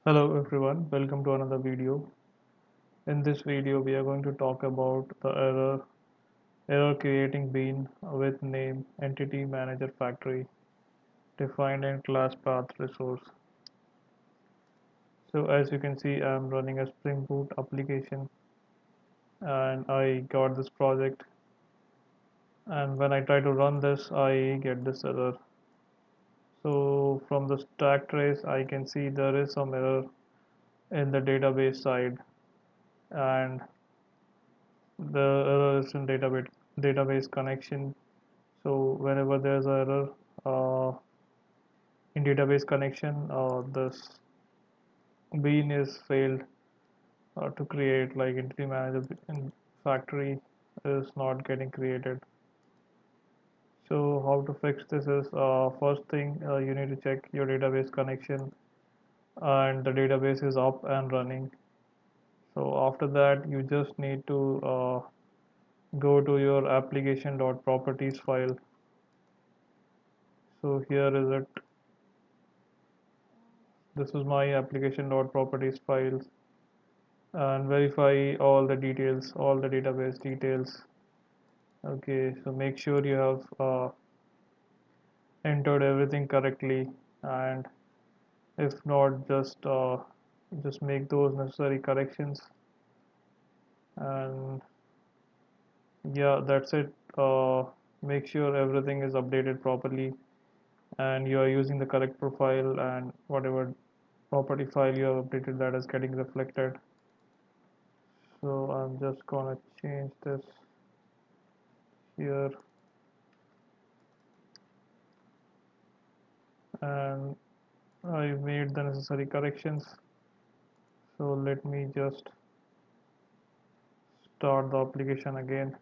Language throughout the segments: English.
Hello everyone, welcome to another video. In this video we are going to talk about the error creating bean with name entityManagerFactory defined in class path resource. So as you can see, I'm running a Spring Boot application and I got this project, and when I try to run this I get this error. So from the stack trace I can see there is some error in the database side, and the error is in database connection. So whenever there's an error in database connection, this bean is failed to create, like entity manager in factory is not getting created. So how to fix this is, first thing, you need to check your database connection and the database is up and running. So after that you just need to go to your application.properties file. So here is it. This is my application.properties files, and verify all the details, all the database details. Okay, so make sure you have entered everything correctly, and if not, just make those necessary corrections. And yeah, that's it. Make sure everything is updated properly and you are using the correct profile, and whatever property file you have updated, that is getting reflected. So I'm just gonna change this here, and I made the necessary corrections. So let me just start the application again.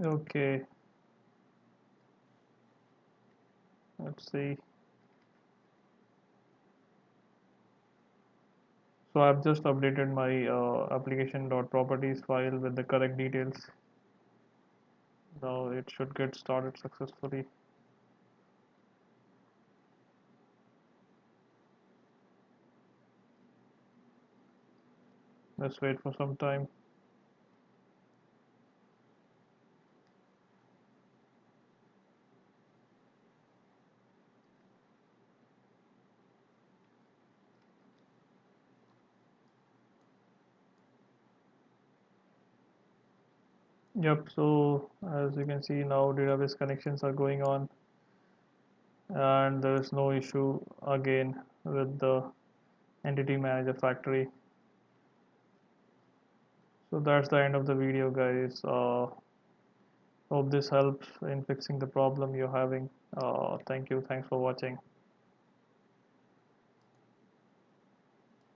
Okay, let's see. So I've just updated my application.properties file with the correct details. Now it should get started successfully. Let's wait for some time. Yep, so as you can see now, database connections are going on and there is no issue again with the entity manager factory. So that's the end of the video, guys. Hope this helps in fixing the problem you're having. Thank you. Thanks for watching.